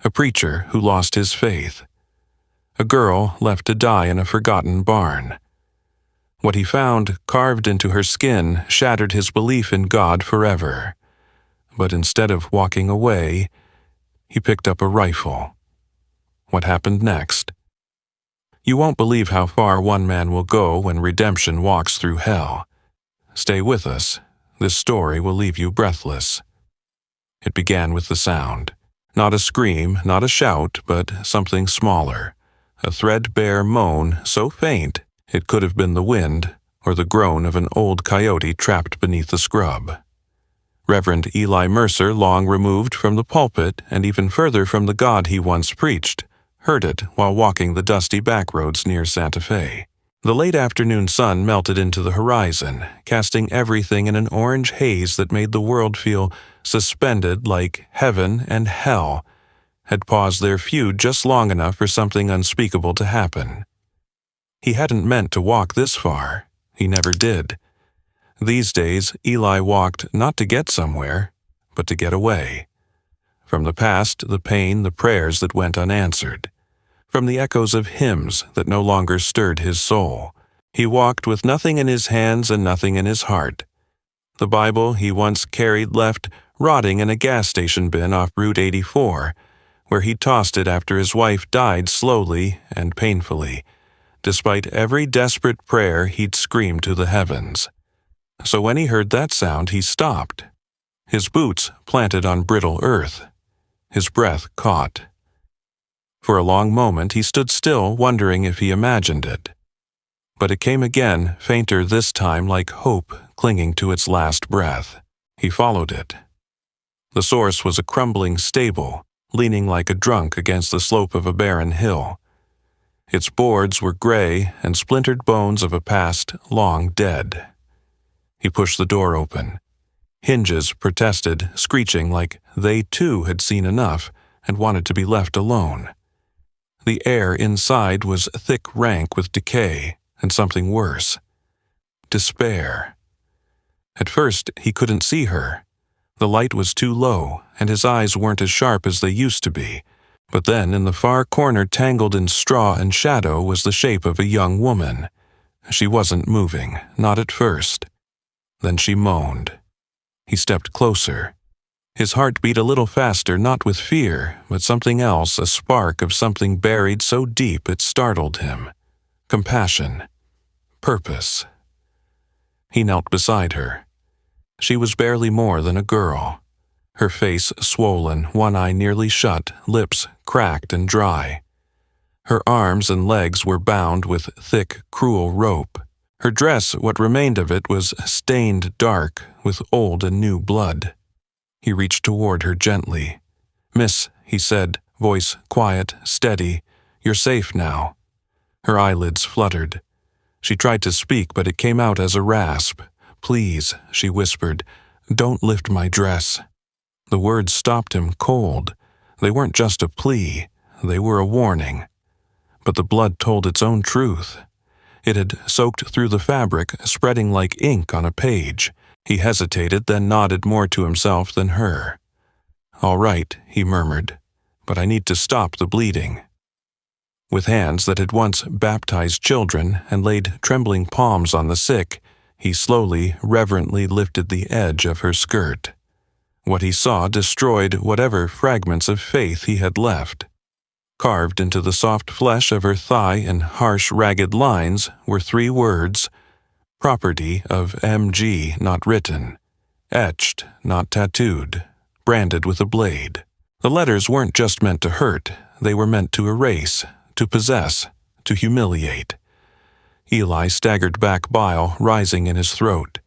a preacher who lost his faith, a girl left to die in a forgotten barn. What he found carved into her skin shattered his belief in God forever. But instead of walking away, he picked up a rifle. What happened next? You won't believe how far one man will go when redemption walks through hell. Stay with us. This story will leave you breathless. It began with the sound. Not a scream, not a shout, but something smaller. A threadbare moan so faint it could have been the wind or the groan of an old coyote trapped beneath the scrub. Reverend Eli Mercer, long removed from the pulpit and even further from the God he once preached, heard it while walking the dusty backroads near Santa Fe. The late afternoon sun melted into the horizon, casting everything in an orange haze that made the world feel suspended like heaven and hell had paused their feud just long enough for something unspeakable to happen. He hadn't meant to walk this far. He never did. These days, Eli walked not to get somewhere, but to get away. From the past, the pain, the prayers that went unanswered. From the echoes of hymns that no longer stirred his soul. He walked with nothing in his hands and nothing in his heart. The Bible he once carried left rotting in a gas station bin off Route 84, where he tossed it after his wife died slowly and painfully, despite every desperate prayer he'd screamed to the heavens. So when he heard that sound, he stopped. His boots planted on brittle earth. His breath caught. For a long moment he stood still, wondering if he imagined it. But it came again, fainter this time, like hope clinging to its last breath. He followed it. The source was a crumbling stable, leaning like a drunk against the slope of a barren hill. Its boards were gray and splintered bones of a past long dead. He pushed the door open. Hinges protested, screeching like they too had seen enough and wanted to be left alone. The air inside was thick, rank with decay and something worse. Despair. At first, he couldn't see her. The light was too low, and his eyes weren't as sharp as they used to be. But then, in the far corner, tangled in straw and shadow, was the shape of a young woman. She wasn't moving, not at first. Then she moaned. He stepped closer. His heart beat a little faster, not with fear, but something else, a spark of something buried so deep it startled him. Compassion. Purpose. He knelt beside her. She was barely more than a girl. Her face swollen, one eye nearly shut, lips cracked and dry. Her arms and legs were bound with thick, cruel rope. Her dress, what remained of it, was stained dark with old and new blood. He reached toward her gently. "Miss," he said, voice quiet, steady, "you're safe now." Her eyelids fluttered. She tried to speak, but it came out as a rasp. "Please," she whispered, "don't lift my dress." The words stopped him cold. They weren't just a plea. They were a warning. But the blood told its own truth. It had soaked through the fabric, spreading like ink on a page. He hesitated, then nodded more to himself than her. "All right," he murmured, "but I need to stop the bleeding." With hands that had once baptized children and laid trembling palms on the sick, he slowly, reverently lifted the edge of her skirt. What he saw destroyed whatever fragments of faith he had left. Carved into the soft flesh of her thigh in harsh, ragged lines were 3 words: property of M.G. not written, etched, not tattooed, branded with a blade. The letters weren't just meant to hurt, they were meant to erase, to possess, to humiliate. Eli staggered back, bile rising in his throat.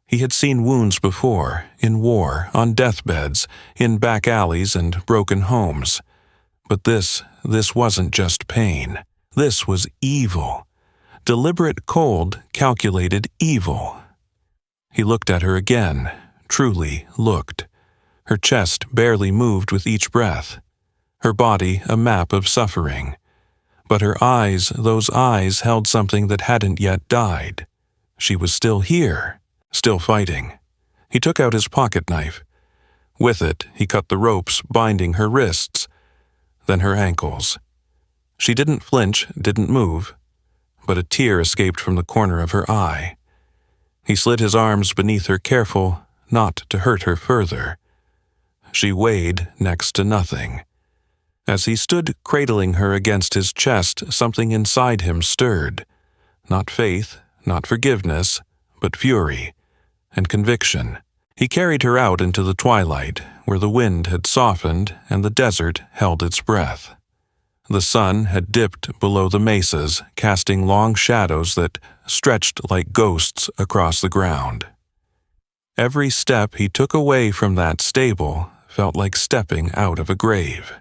He had seen wounds before, in war, on deathbeds, in back alleys and broken homes. But this wasn't just pain. This was evil. Deliberate, cold, calculated evil. He looked at her again, truly looked. Her chest barely moved with each breath. Her body a map of suffering. But her eyes, those eyes held something that hadn't yet died. She was still here, still fighting. He took out his pocket knife. With it, he cut the ropes binding her wrists. then her ankles. She didn't flinch, didn't move, but a tear escaped from the corner of her eye. He slid his arms beneath her, careful not to hurt her further. She weighed next to nothing. As he stood cradling her against his chest, something inside him stirred. Not faith, not forgiveness, but fury and conviction. He carried her out into the twilight, where the wind had softened and the desert held its breath. The sun had dipped below the mesas, casting long shadows that stretched like ghosts across the ground. Every step he took away from that stable felt like stepping out of a grave.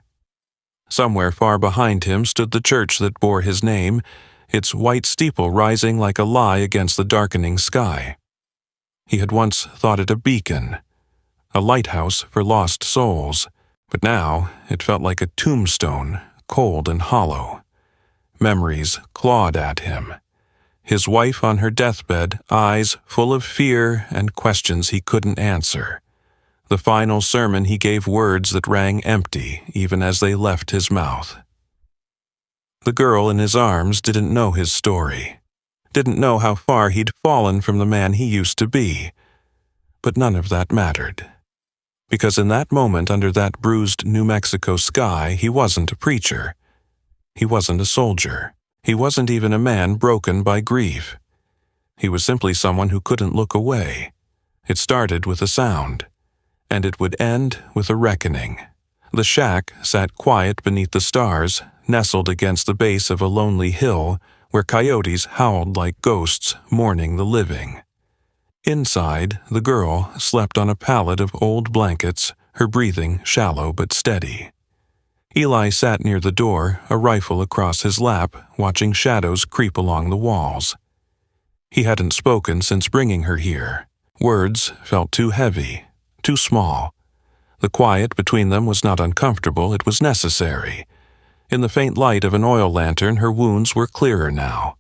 Somewhere far behind him stood the church that bore his name, its white steeple rising like a lie against the darkening sky. He had once thought it a beacon, a lighthouse for lost souls, but now it felt like a tombstone, cold and hollow. Memories clawed at him. His wife on her deathbed, eyes full of fear and questions he couldn't answer. The final sermon he gave words that rang empty even as they left his mouth. The girl in his arms didn't know his story, didn't know how far he'd fallen from the man he used to be. But none of that mattered. Because in that moment under that bruised New Mexico sky, he wasn't a preacher. He wasn't a soldier. He wasn't even a man broken by grief. He was simply someone who couldn't look away. It started with a sound, and it would end with a reckoning. The shack sat quiet beneath the stars, nestled against the base of a lonely hill where coyotes howled like ghosts mourning the living. Inside, the girl slept on a pallet of old blankets, her breathing shallow but steady. Eli sat near the door, a rifle across his lap, watching shadows creep along the walls. He hadn't spoken since bringing her here. Words felt too heavy, too small. The quiet between them was not uncomfortable, it was necessary. In the faint light of an oil lantern, her wounds were clearer now.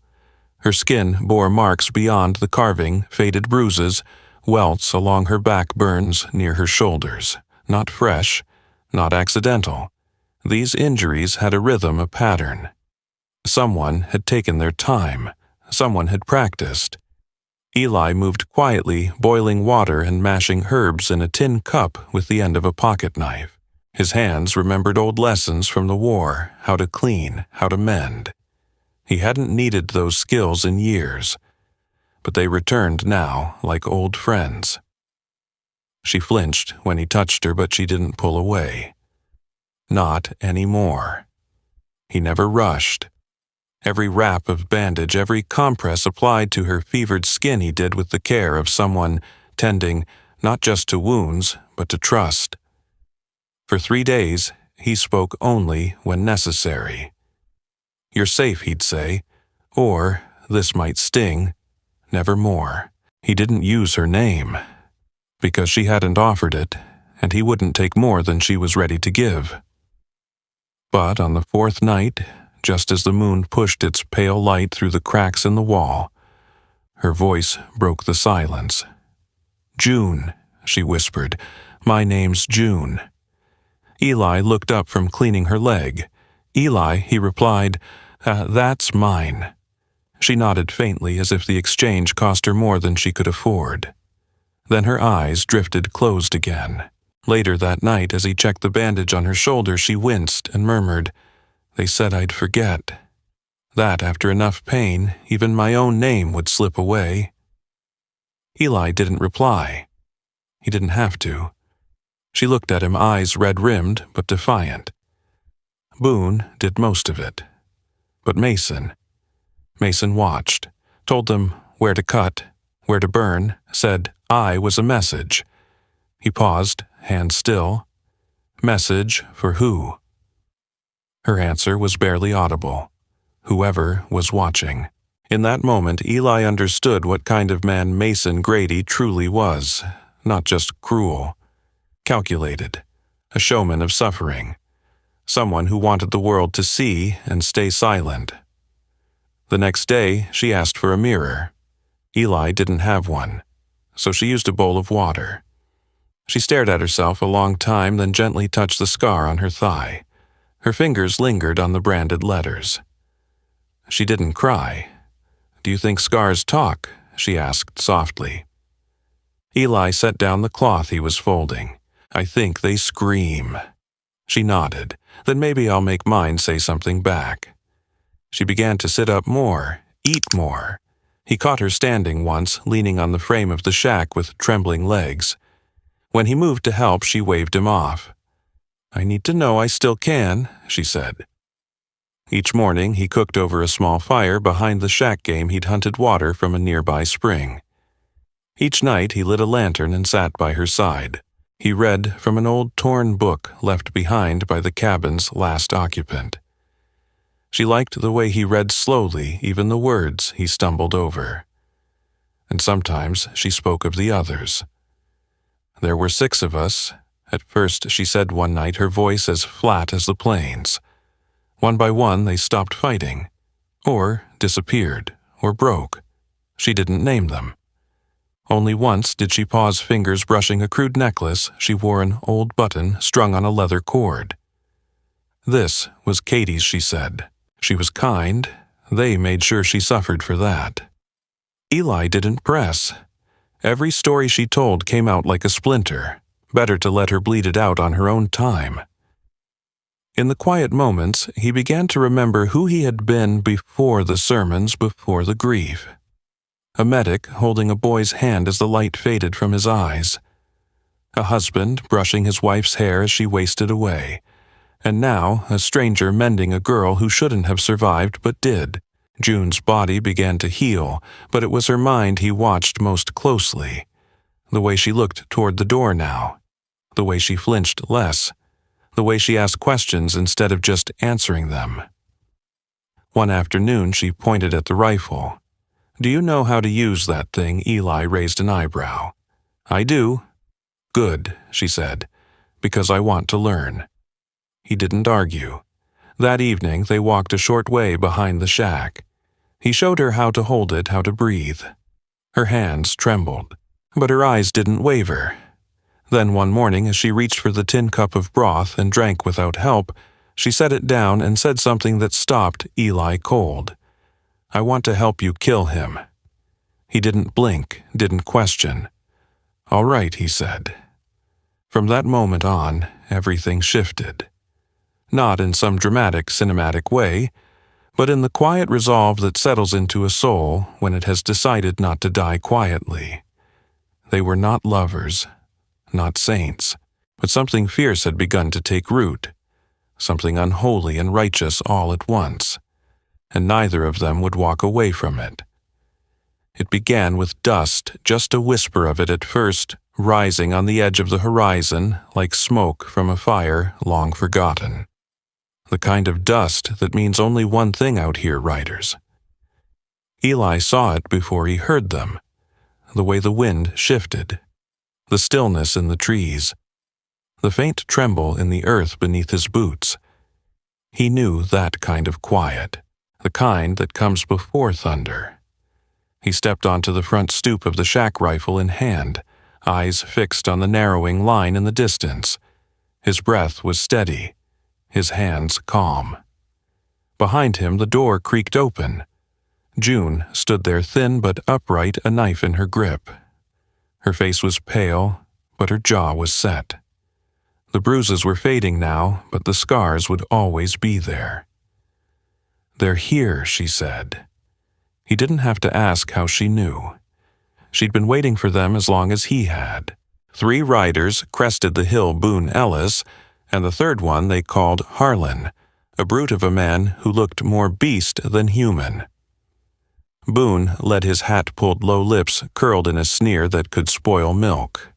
Her skin bore marks beyond the carving, faded bruises, welts along her back, burns near her shoulders. Not fresh, not accidental. These injuries had a rhythm, a pattern. Someone had taken their time. Someone had practiced. Eli moved quietly, boiling water and mashing herbs in a tin cup with the end of a pocket knife. His hands remembered old lessons from the war, how to clean, how to mend. He hadn't needed those skills in years, but they returned now like old friends. She flinched when he touched her, but she didn't pull away. Not anymore. He never rushed. Every wrap of bandage, every compress applied to her fevered skin he did with the care of someone tending not just to wounds, but to trust. For 3 days, he spoke only when necessary. "You're safe," he'd say, or "This might sting," never more. He didn't use her name, because she hadn't offered it, and he wouldn't take more than she was ready to give. But on the 4th night, just as the moon pushed its pale light through the cracks in the wall, her voice broke the silence. "June," she whispered. "My name's June." Eli looked up from cleaning her leg. "Eli," he replied, "that's mine." She nodded faintly as if the exchange cost her more than she could afford. Then her eyes drifted closed again. Later that night, as he checked the bandage on her shoulder, she winced and murmured, "They said I'd forget. That after enough pain, even my own name would slip away." Eli didn't reply. He didn't have to. She looked at him, eyes red-rimmed but defiant. Boone did most of it. But Mason watched, told them where to cut, where to burn, said I was a message. He paused, hand still. Message for who? Her answer was barely audible. Whoever was watching. In that moment, Eli understood what kind of man Mason Grady truly was. Not just cruel. Calculated. A showman of suffering. Someone who wanted the world to see and stay silent. The next day, she asked for a mirror. Eli didn't have one, so she used a bowl of water. She stared at herself a long time, then gently touched the scar on her thigh. Her fingers lingered on the branded letters. She didn't cry. "Do you think scars talk?" she asked softly. Eli set down the cloth he was folding. "I think they scream." She nodded. "Then maybe I'll make mine say something back." She began to sit up more, eat more. He caught her standing once, leaning on the frame of the shack with trembling legs. When he moved to help, she waved him off. "I need to know I still can," she said. Each morning, he cooked over a small fire behind the shack game he'd hunted water from a nearby spring. Each night, he lit a lantern and sat by her side. He read from an old torn book left behind by the cabin's last occupant. She liked the way he read slowly, even the words he stumbled over. And sometimes she spoke of the others. "There were 6 of us," at first she said one night, her voice as flat as the plains. One by one they stopped fighting, or disappeared, or broke. She didn't name them. Only once did she pause, fingers brushing a crude necklace she wore, an old button strung on a leather cord. This was Katie's, she said. She was kind. They made sure she suffered for that. Eli didn't press. Every story she told came out like a splinter. Better to let her bleed it out on her own time. In the quiet moments, he began to remember who he had been before the sermons, before the grief. A medic holding a boy's hand as the light faded from his eyes. A husband brushing his wife's hair as she wasted away. And now, a stranger mending a girl who shouldn't have survived but did. June's body began to heal, but it was her mind he watched most closely. The way she looked toward the door now. The way she flinched less. The way she asked questions instead of just answering them. One afternoon, she pointed at the rifle. "Do you know how to use that thing?" Eli raised an eyebrow. "I do." "Good," she said, "because I want to learn." He didn't argue. That evening, they walked a short way behind the shack. He showed her how to hold it, how to breathe. Her hands trembled, but her eyes didn't waver. Then one morning, as she reached for the tin cup of broth and drank without help, she set it down and said something that stopped Eli cold. "I want to help you kill him." He didn't blink, didn't question. "All right," he said. From that moment on, everything shifted. Not in some dramatic, cinematic way, but in the quiet resolve that settles into a soul when it has decided not to die quietly. They were not lovers, not saints, but something fierce had begun to take root, something unholy and righteous all at once, and neither of them would walk away from it. It began with dust, just a whisper of it at first, rising on the edge of the horizon like smoke from a fire long forgotten. The kind of dust that means only one thing out here, writers. Eli saw it before he heard them, the way the wind shifted, the stillness in the trees, the faint tremble in the earth beneath his boots. He knew that kind of quiet, the kind that comes before thunder. He stepped onto the front stoop of the shack, rifle in hand, eyes fixed on the narrowing line in the distance. His breath was steady, his hands calm. Behind him, the door creaked open. June stood there, thin but upright, a knife in her grip. Her face was pale, but her jaw was set. The bruises were fading now, but the scars would always be there. "They're here," she said. He didn't have to ask how she knew. She'd been waiting for them as long as he had. 3 riders crested the hill Boone Ellis, and the third one they called Harlan, a brute of a man who looked more beast than human. Boone let his hat-pulled low lips curled in a sneer that could spoil milk.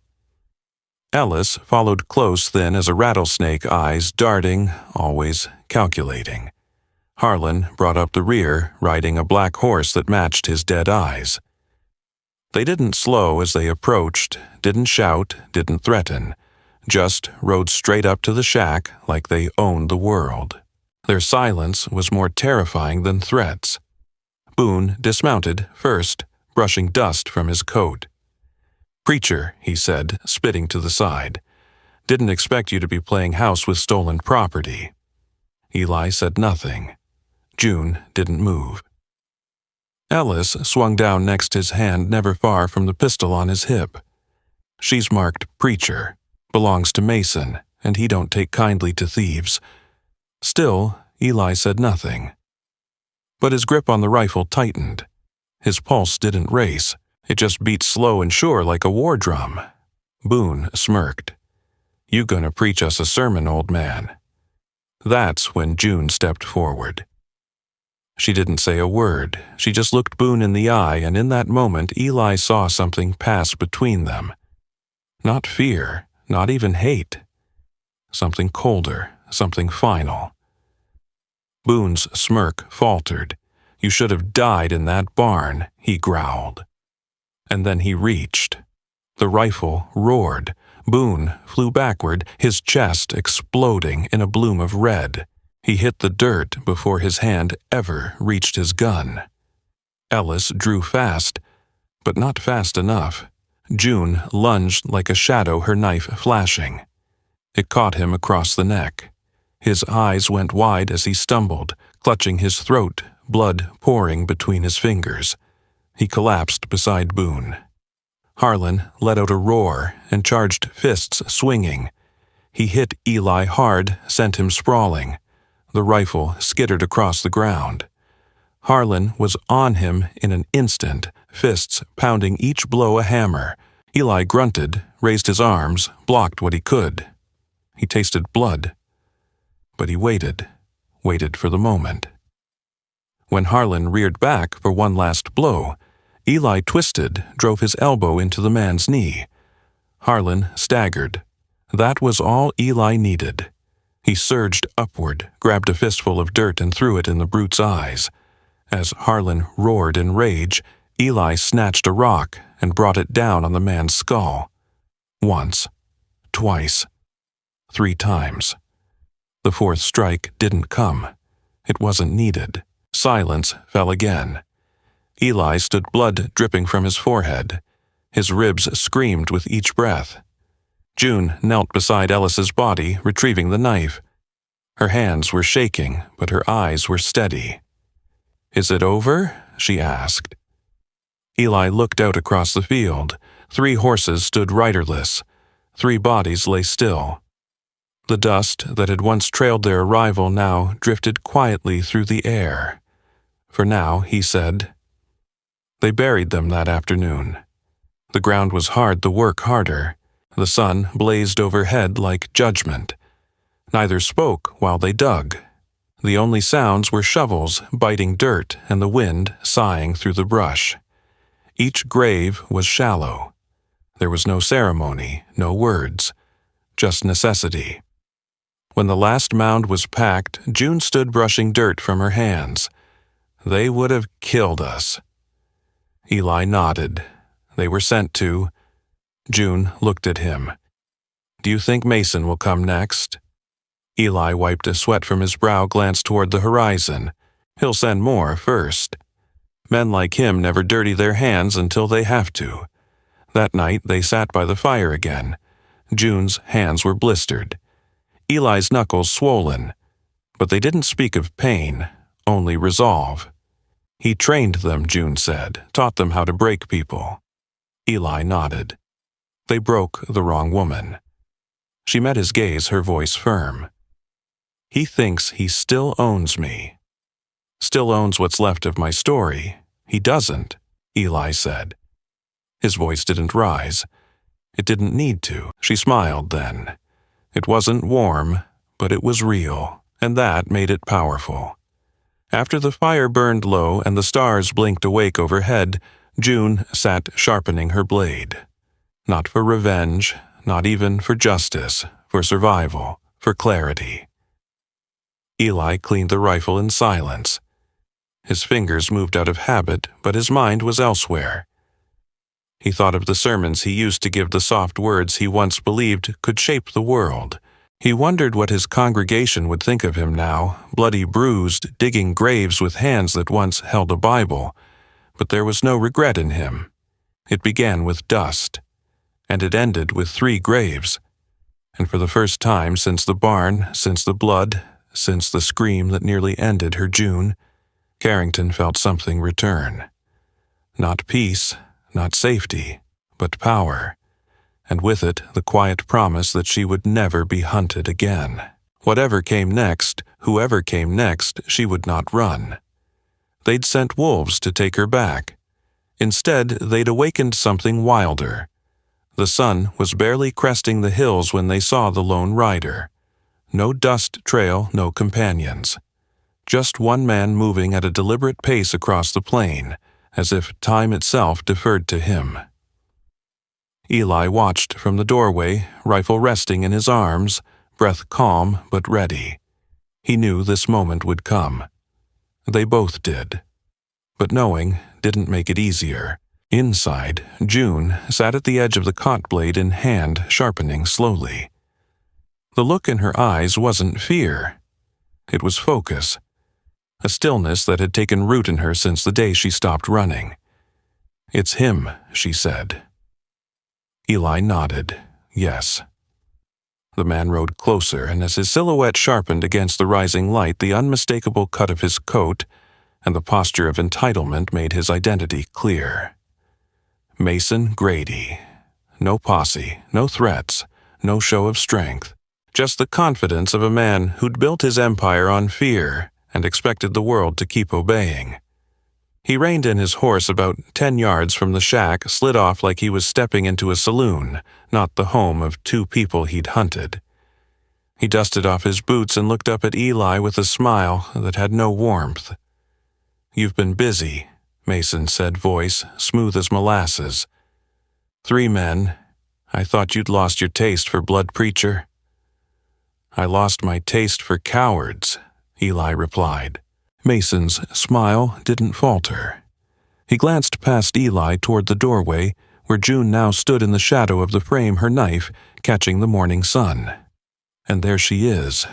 Ellis followed close, thin as a rattlesnake, eyes darting, always calculating. Harlan brought up the rear, riding a black horse that matched his dead eyes. They didn't slow as they approached, didn't shout, didn't threaten, just rode straight up to the shack like they owned the world. Their silence was more terrifying than threats. Boone dismounted first, brushing dust from his coat. "Preacher," he said, spitting to the side. "Didn't expect you to be playing house with stolen property." Eli said nothing. June didn't move. Ellis swung down next his hand, never far from the pistol on his hip. She's marked Preacher, belongs to Mason, and he don't take kindly to thieves. Still, Eli said nothing. But his grip on the rifle tightened. His pulse didn't race. It just beat slow and sure like a war drum. Boone smirked. "You gonna preach us a sermon, old man?" That's when June stepped forward. She didn't say a word. She just looked Boone in the eye, and in that moment Eli saw something pass between them. Not fear, not even hate. Something colder, something final. Boone's smirk faltered. "You should have died in that barn," he growled. And then he reached. The rifle roared. Boone flew backward, his chest exploding in a bloom of red. He hit the dirt before his hand ever reached his gun. Ellis drew fast, but not fast enough. June lunged like a shadow, her knife flashing. It caught him across the neck. His eyes went wide as he stumbled, clutching his throat, blood pouring between his fingers. He collapsed beside Boone. Harlan let out a roar and charged, fists swinging. He hit Eli hard, sent him sprawling. The rifle skittered across the ground. Harlan was on him in an instant, fists pounding each blow a hammer. Eli grunted, raised his arms, blocked what he could. He tasted blood. But he waited for the moment. When Harlan reared back for one last blow, Eli twisted, drove his elbow into the man's knee. Harlan staggered. That was all Eli needed. He surged upward, grabbed a fistful of dirt and threw it in the brute's eyes. As Harlan roared in rage, Eli snatched a rock and brought it down on the man's skull. Once, twice, 3 times. The 4th strike didn't come. It wasn't needed. Silence fell again. Eli stood, blood dripping from his forehead. His ribs screamed with each breath. June knelt beside Ellis's body, retrieving the knife. Her hands were shaking, but her eyes were steady. "Is it over?" she asked. Eli looked out across the field. 3 horses stood riderless. 3 bodies lay still. The dust that had once trailed their arrival now drifted quietly through the air. For now, he said. They buried them that afternoon. The ground was hard, the work harder. The sun blazed overhead like judgment. Neither spoke while they dug. The only sounds were shovels biting dirt and the wind sighing through the brush. Each grave was shallow. There was no ceremony, no words, just necessity. When the last mound was packed, June stood brushing dirt from her hands. "They would have killed us." Eli nodded. "They were sent to." June looked at him. "Do you think Mason will come next?" Eli wiped a sweat from his brow, glanced toward the horizon. "He'll send more first. Men like him never dirty their hands until they have to." That night they sat by the fire again. June's hands were blistered. Eli's knuckles swollen. But they didn't speak of pain, only resolve. He trained them, June said, taught them how to break people. Eli nodded. They broke the wrong woman. She met his gaze, her voice firm. "He thinks he still owns me. Still owns what's left of my story. He doesn't," Eli said. His voice didn't rise. It didn't need to. She smiled then. It wasn't warm, but it was real, and that made it powerful. After the fire burned low and the stars blinked awake overhead, June sat sharpening her blade. Not for revenge, not even for justice, for survival, for clarity. Eli cleaned the rifle in silence. His fingers moved out of habit, but his mind was elsewhere. He thought of the sermons he used to give, the soft words he once believed could shape the world. He wondered what his congregation would think of him now, bloody bruised, digging graves with hands that once held a Bible. But there was no regret in him. It began with dust, and it ended with 3 graves. And for the first time since the barn, since the blood, since the scream that nearly ended her June, Carrington felt something return. Not peace, not safety, but power, and with it the quiet promise that she would never be hunted again. Whatever came next, whoever came next, she would not run. They'd sent wolves to take her back. Instead, they'd awakened something wilder. The sun was barely cresting the hills when they saw the lone rider. No dust trail, no companions. Just one man moving at a deliberate pace across the plain, as if time itself deferred to him. Eli watched from the doorway, rifle resting in his arms, breath calm but ready. He knew this moment would come. They both did. But knowing didn't make it easier. Inside, June sat at the edge of the cot blade in hand, sharpening slowly. The look in her eyes wasn't fear. It was focus. A stillness that had taken root in her since the day she stopped running. "It's him," she said. Eli nodded, yes. The man rode closer, and as his silhouette sharpened against the rising light, the unmistakable cut of his coat and the posture of entitlement made his identity clear. Mason Grady. No posse, no threats, no show of strength. Just the confidence of a man who'd built his empire on fear and expected the world to keep obeying. He reined in his horse about 10 yards from the shack, slid off like he was stepping into a saloon, not the home of 2 people he'd hunted. He dusted off his boots and looked up at Eli with a smile that had no warmth. "You've been busy," Mason said, voice smooth as molasses. "3 men. I thought you'd lost your taste for blood, preacher." "I lost my taste for cowards," Eli replied. Mason's smile didn't falter. He glanced past Eli toward the doorway, where June now stood in the shadow of the frame, her knife catching the morning sun. "And there she is.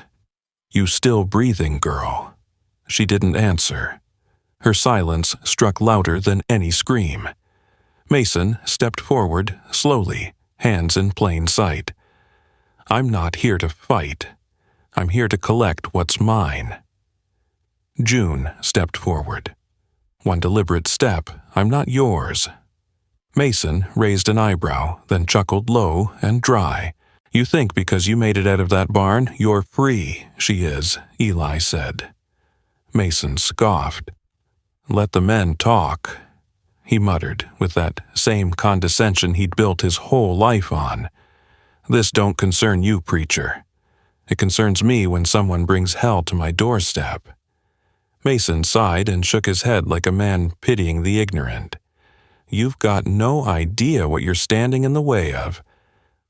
You still breathing, girl?" She didn't answer. Her silence struck louder than any scream. Mason stepped forward, slowly, hands in plain sight. "I'm not here to fight. I'm here to collect what's mine." June stepped forward. "One deliberate step. I'm not yours." Mason raised an eyebrow, then chuckled low and dry. "You think because you made it out of that barn, you're free." "She is," Eli said. Mason scoffed. "Let the men talk," he muttered with that same condescension he'd built his whole life on. "This don't concern you, preacher. It concerns me when someone brings hell to my doorstep." Mason sighed and shook his head like a man pitying the ignorant. "You've got no idea what you're standing in the way of."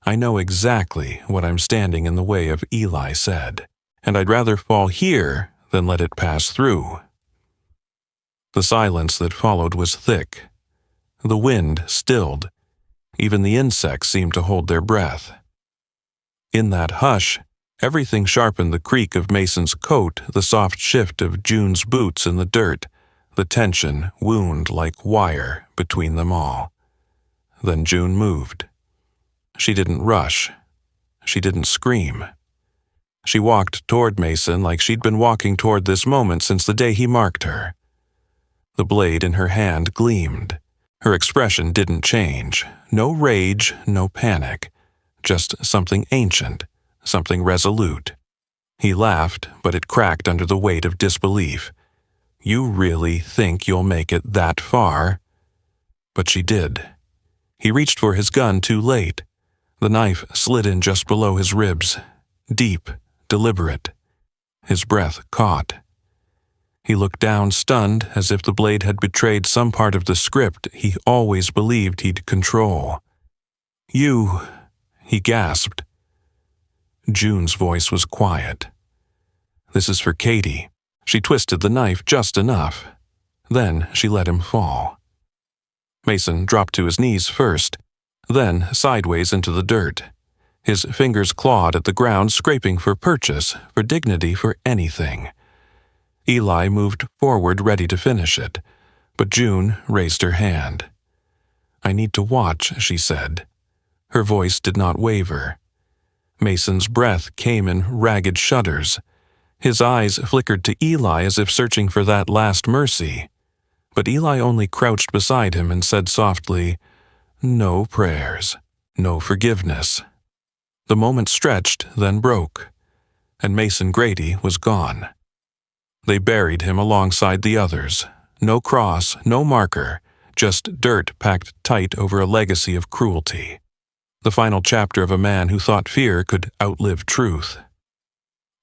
"I know exactly what I'm standing in the way of," Eli said. "And I'd rather fall here than let it pass through." The silence that followed was thick. The wind stilled. Even the insects seemed to hold their breath. In that hush, everything sharpened: the creak of Mason's coat, the soft shift of June's boots in the dirt, the tension wound like wire between them all. Then June moved. She didn't rush. She didn't scream. She walked toward Mason like she'd been walking toward this moment since the day he marked her. The blade in her hand gleamed. Her expression didn't change. No rage, no panic. Just something ancient, something resolute. He laughed, but it cracked under the weight of disbelief. "You really think you'll make it that far?" But she did. He reached for his gun too late. The knife slid in just below his ribs. Deep, deliberate. His breath caught. He looked down, stunned, as if the blade had betrayed some part of the script he always believed he'd control. "You," he gasped. June's voice was quiet. "This is for Katie." She twisted the knife just enough. Then she let him fall. Mason dropped to his knees first, then sideways into the dirt. His fingers clawed at the ground, scraping for purchase, for dignity, for anything. Eli moved forward, ready to finish it, but June raised her hand. "I need to watch," she said. Her voice did not waver. Mason's breath came in ragged shudders. His eyes flickered to Eli as if searching for that last mercy. But Eli only crouched beside him and said softly, "No prayers, no forgiveness." The moment stretched, then broke, and Mason Grady was gone. They buried him alongside the others. No cross, no marker, just dirt packed tight over a legacy of cruelty. The final chapter of a man who thought fear could outlive truth.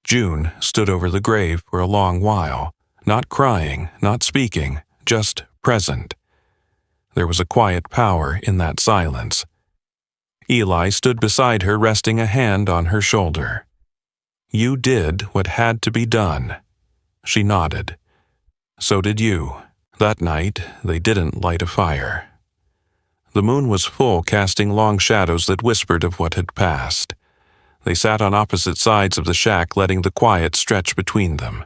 June stood over the grave for a long while, not crying, not speaking, just present. There was a quiet power in that silence. Eli stood beside her, resting a hand on her shoulder. "You did what had to be done." She nodded. "So did you." That night, they didn't light a fire. The moon was full, casting long shadows that whispered of what had passed. They sat on opposite sides of the shack, letting the quiet stretch between them.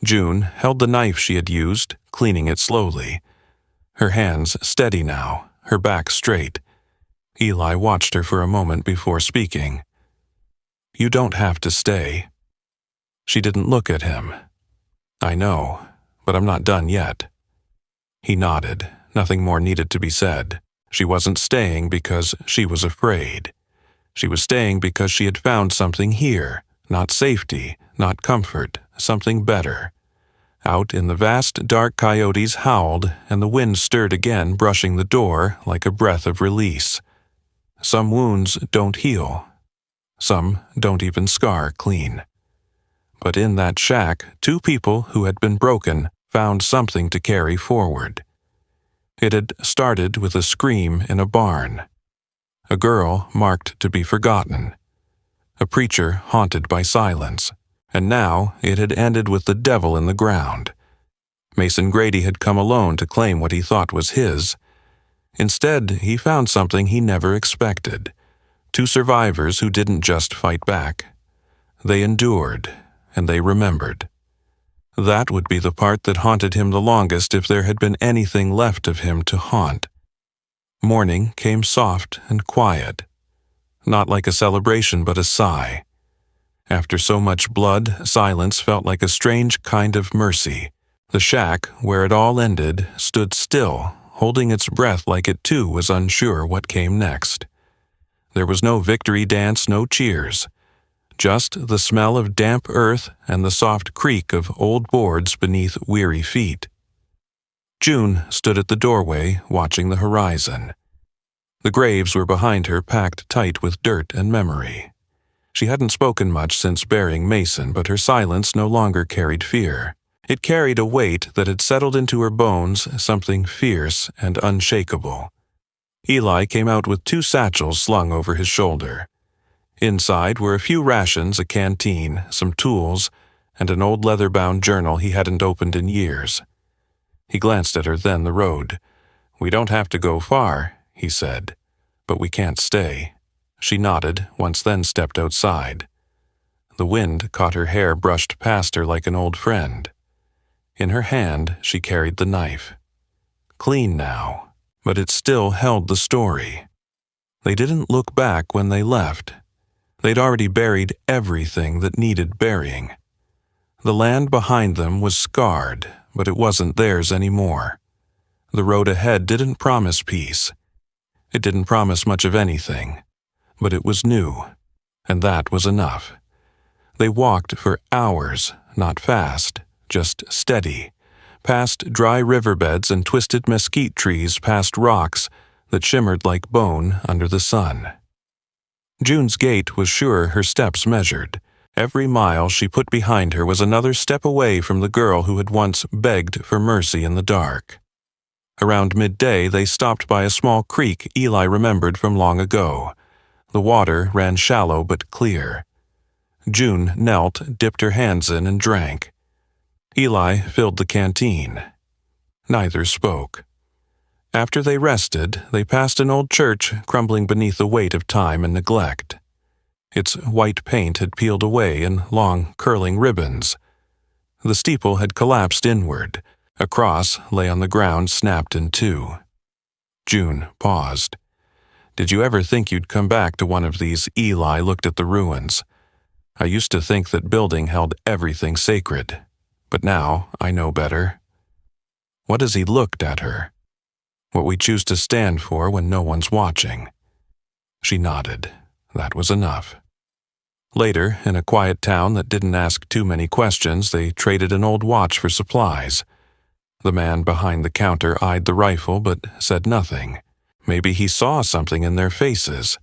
June held the knife she had used, cleaning it slowly. Her hands steady now, her back straight. Eli watched her for a moment before speaking. "You don't have to stay." She didn't look at him. "I know, but I'm not done yet." He nodded. Nothing more needed to be said. She wasn't staying because she was afraid. She was staying because she had found something here, not safety, not comfort, something better. Out in the vast dark, coyotes howled, and the wind stirred again, brushing the door like a breath of release. Some wounds don't heal. Some don't even scar clean. But in that shack, two people who had been broken found something to carry forward. It had started with a scream in a barn. A girl marked to be forgotten. A preacher haunted by silence. And now it had ended with the devil in the ground. Mason Grady had come alone to claim what he thought was his. Instead, he found something he never expected. Two survivors who didn't just fight back. They endured, and they remembered. That would be the part that haunted him the longest if there had been anything left of him to haunt. Morning came soft and quiet. Not like a celebration, but a sigh. After so much blood, silence felt like a strange kind of mercy. The shack, where it all ended, stood still, holding its breath like it too was unsure what came next. There was no victory dance, no cheers. Just the smell of damp earth and the soft creak of old boards beneath weary feet. June stood at the doorway, watching the horizon. The graves were behind her, packed tight with dirt and memory. She hadn't spoken much since burying Mason, but her silence no longer carried fear. It carried a weight that had settled into her bones, something fierce and unshakable. Eli came out with 2 satchels slung over his shoulder. Inside were a few rations, a canteen, some tools, and an old leather-bound journal he hadn't opened in years. He glanced at her, then the road. "We don't have to go far," he said, "but we can't stay." She nodded, once then stepped outside. The wind caught her hair, brushed past her like an old friend. In her hand, she carried the knife. Clean now, but it still held the story. They didn't look back when they left. They'd already buried everything that needed burying. The land behind them was scarred, but it wasn't theirs anymore. The road ahead didn't promise peace. It didn't promise much of anything, but it was new, and that was enough. They walked for hours, not fast, just steady, past dry riverbeds and twisted mesquite trees, past rocks that shimmered like bone under the sun. June's gait was sure her steps measured. Every mile she put behind her was another step away from the girl who had once begged for mercy in the dark. Around midday, they stopped by a small creek Eli remembered from long ago. The water ran shallow but clear. June knelt, dipped her hands in, and drank. Eli filled the canteen. Neither spoke. After they rested, they passed an old church crumbling beneath the weight of time and neglect. Its white paint had peeled away in long, curling ribbons. The steeple had collapsed inward. A cross lay on the ground, snapped in 2. June paused. "Did you ever think you'd come back to one of these?" Eli looked at the ruins. I used to think that building held everything sacred, but now I know better. What as he looked at her? What we choose to stand for when no one's watching. She nodded. That was enough. Later, in a quiet town that didn't ask too many questions, they traded an old watch for supplies. The man behind the counter eyed the rifle but said nothing. Maybe he saw something in their faces.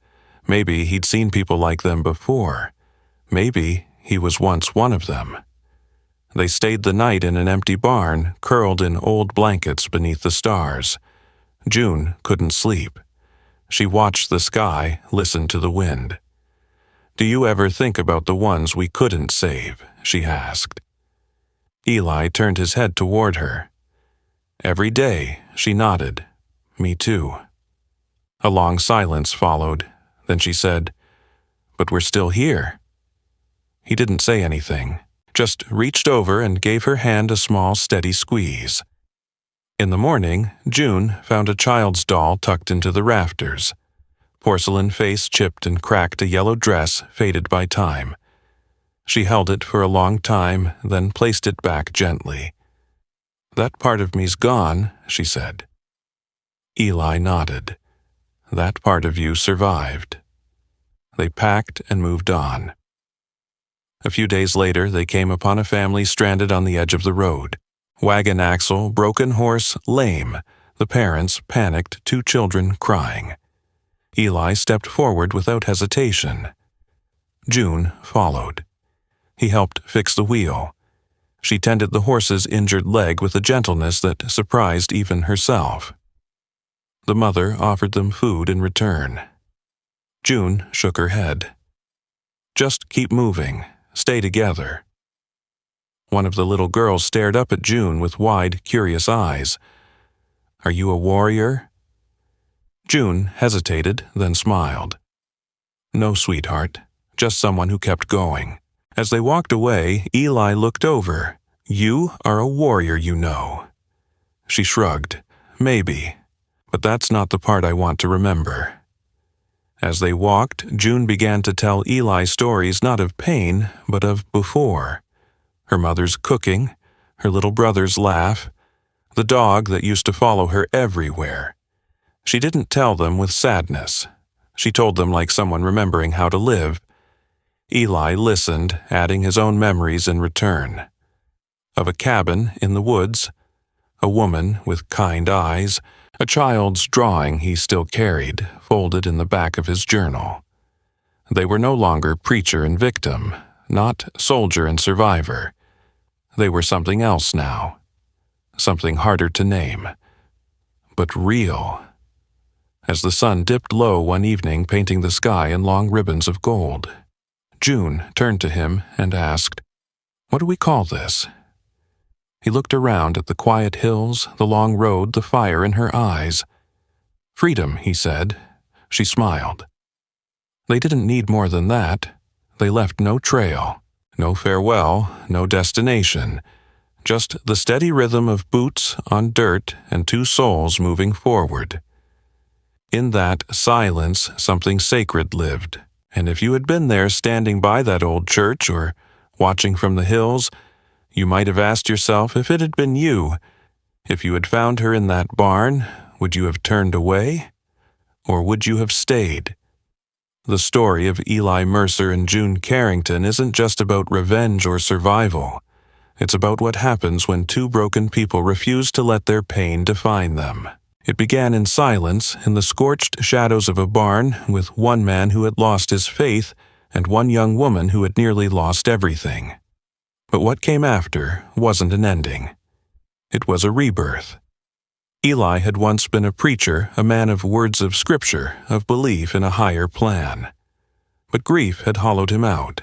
Maybe he'd seen people like them before. Maybe he was once one of them. They stayed the night in an empty barn, curled in old blankets beneath the stars. June couldn't sleep. She watched the sky, listened to the wind. "Do you ever think about the ones we couldn't save?" she asked. Eli turned his head toward her. "Every day," she nodded. "Me too." A long silence followed. Then she said, "But we're still here." He didn't say anything, just reached over and gave her hand a small, steady squeeze. In the morning, June found a child's doll tucked into the rafters. Porcelain face chipped and cracked, a yellow dress faded by time. She held it for a long time, then placed it back gently. "That part of me's gone," she said. Eli nodded. "That part of you survived." They packed and moved on. A few days later, they came upon a family stranded on the edge of the road. Wagon axle, broken horse, lame. The parents, panicked, 2 children crying. Eli stepped forward without hesitation. June followed. He helped fix the wheel. She tended the horse's injured leg with a gentleness that surprised even herself. The mother offered them food in return. June shook her head. "Just keep moving. Stay together." One of the little girls stared up at June with wide, curious eyes. "Are you a warrior?" June hesitated, then smiled. "No, sweetheart, just someone who kept going." As they walked away, Eli looked over. "You are a warrior, you know." She shrugged. "Maybe, but that's not the part I want to remember." As they walked, June began to tell Eli stories not of pain, but of before. Her mother's cooking, her little brother's laugh, the dog that used to follow her everywhere. She didn't tell them with sadness. She told them like someone remembering how to live. Eli listened, adding his own memories in return. Of a cabin in the woods, a woman with kind eyes, a child's drawing he still carried, folded in the back of his journal. They were no longer preacher and victim, not soldier and survivor. They were something else now, something harder to name, but real. As the sun dipped low one evening, painting the sky in long ribbons of gold, June turned to him and asked, "What do we call this?" He looked around at the quiet hills, the long road, the fire in her eyes. "Freedom," he said. She smiled. They didn't need more than that. They left no trail, no farewell, no destination, just the steady rhythm of boots on dirt and 2 souls moving forward. In that silence, something sacred lived, and if you had been there standing by that old church or watching from the hills, you might have asked yourself if it had been you. If you had found her in that barn, would you have turned away? Or would you have stayed? The story of Eli Mercer and June Carrington isn't just about revenge or survival. It's about what happens when 2 broken people refuse to let their pain define them. It began in silence, in the scorched shadows of a barn, with one man who had lost his faith and one young woman who had nearly lost everything. But what came after wasn't an ending. It was a rebirth. Eli had once been a preacher, a man of words of scripture, of belief in a higher plan. But grief had hollowed him out.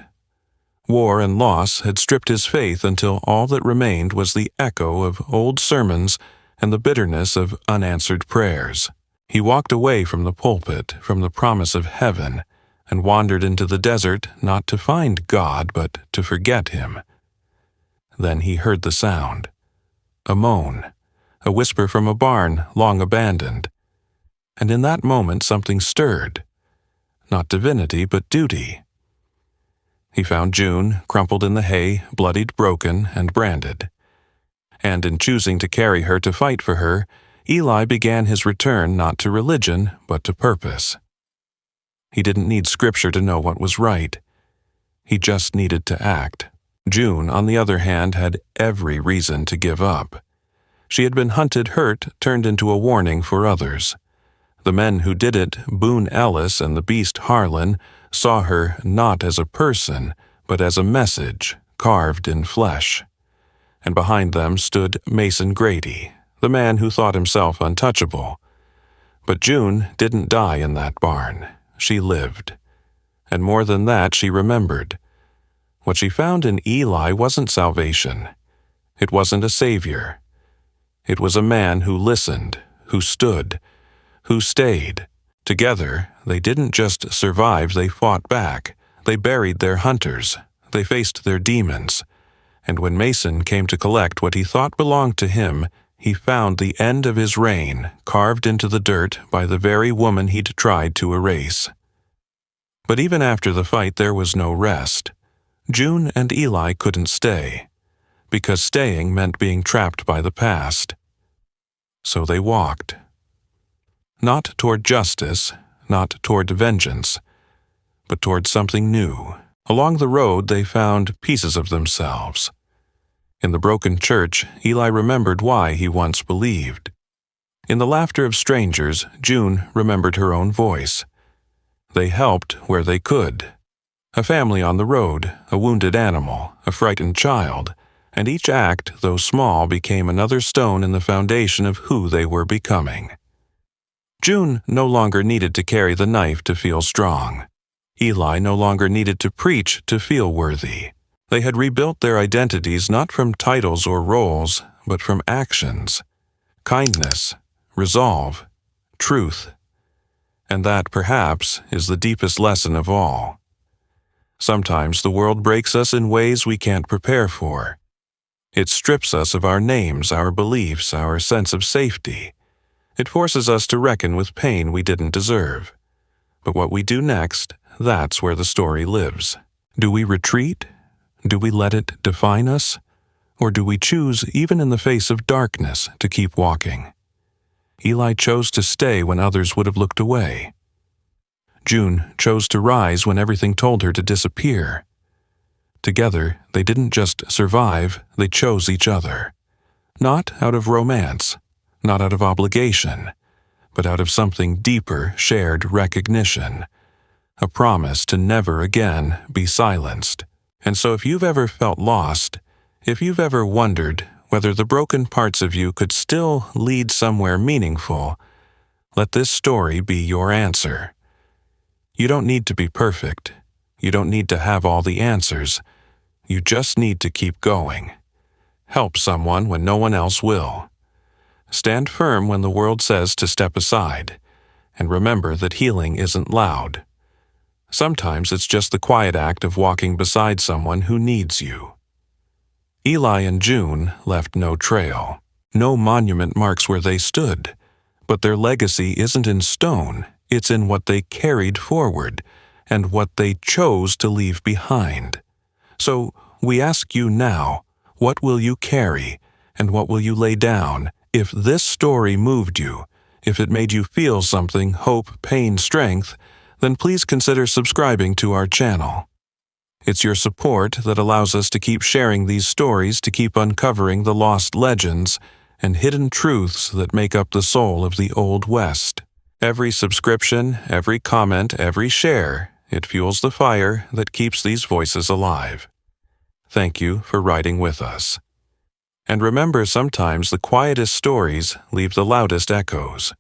War and loss had stripped his faith until all that remained was the echo of old sermons and the bitterness of unanswered prayers. He walked away from the pulpit, from the promise of heaven, and wandered into the desert not to find God, but to forget him. Then he heard the sound. A moan, a whisper from a barn long abandoned. And in that moment something stirred. Not divinity, but duty. He found June, crumpled in the hay, bloodied, broken, and branded. And in choosing to carry her to fight for her, Eli began his return not to religion, but to purpose. He didn't need scripture to know what was right. He just needed to act. June, on the other hand, had every reason to give up. She had been hunted hurt, turned into a warning for others. The men who did it, Boone Ellis and the beast Harlan, saw her not as a person, but as a message carved in flesh. And behind them stood Mason Grady, the man who thought himself untouchable. But June didn't die in that barn. She lived. And more than that, she remembered. What she found in Eli wasn't salvation. It wasn't a savior. It was a man who listened, who stood, who stayed. Together, they didn't just survive, they fought back. They buried their hunters. They faced their demons. And when Mason came to collect what he thought belonged to him, he found the end of his reign carved into the dirt by the very woman he'd tried to erase. But even after the fight, there was no rest. June and Eli couldn't stay, because staying meant being trapped by the past. So they walked. Not toward justice, not toward vengeance, but toward something new. Along the road, they found pieces of themselves. In the broken church, Eli remembered why he once believed. In the laughter of strangers, June remembered her own voice. They helped where they could. A family on the road, a wounded animal, a frightened child, and each act, though small, became another stone in the foundation of who they were becoming. June no longer needed to carry the knife to feel strong. Eli no longer needed to preach to feel worthy. They had rebuilt their identities not from titles or roles, but from actions, kindness, resolve, truth. And that, perhaps, is the deepest lesson of all. Sometimes the world breaks us in ways we can't prepare for. It strips us of our names, our beliefs, our sense of safety. It forces us to reckon with pain we didn't deserve. But what we do next, that's where the story lives. Do we retreat? Do we let it define us? Or do we choose, even in the face of darkness, to keep walking? Eli chose to stay when others would have looked away. June chose to rise when everything told her to disappear. Together, they didn't just survive, they chose each other. Not out of romance, not out of obligation, but out of something deeper, shared recognition. A promise to never again be silenced. And so if you've ever felt lost, if you've ever wondered whether the broken parts of you could still lead somewhere meaningful, let this story be your answer. You don't need to be perfect. You don't need to have all the answers. You just need to keep going. Help someone when no one else will. Stand firm when the world says to step aside, and remember that healing isn't loud. Sometimes it's just the quiet act of walking beside someone who needs you. Eli and June left no trail. No monument marks where they stood, but their legacy isn't in stone, it's in what they carried forward and what they chose to leave behind. So we ask you now, what will you carry and what will you lay down? If this story moved you, if it made you feel something, hope, pain, strength, then please consider subscribing to our channel. It's your support that allows us to keep sharing these stories, to keep uncovering the lost legends and hidden truths that make up the soul of the Old West. Every subscription, every comment, every share, it fuels the fire that keeps these voices alive. Thank you for riding with us. And remember, sometimes the quietest stories leave the loudest echoes.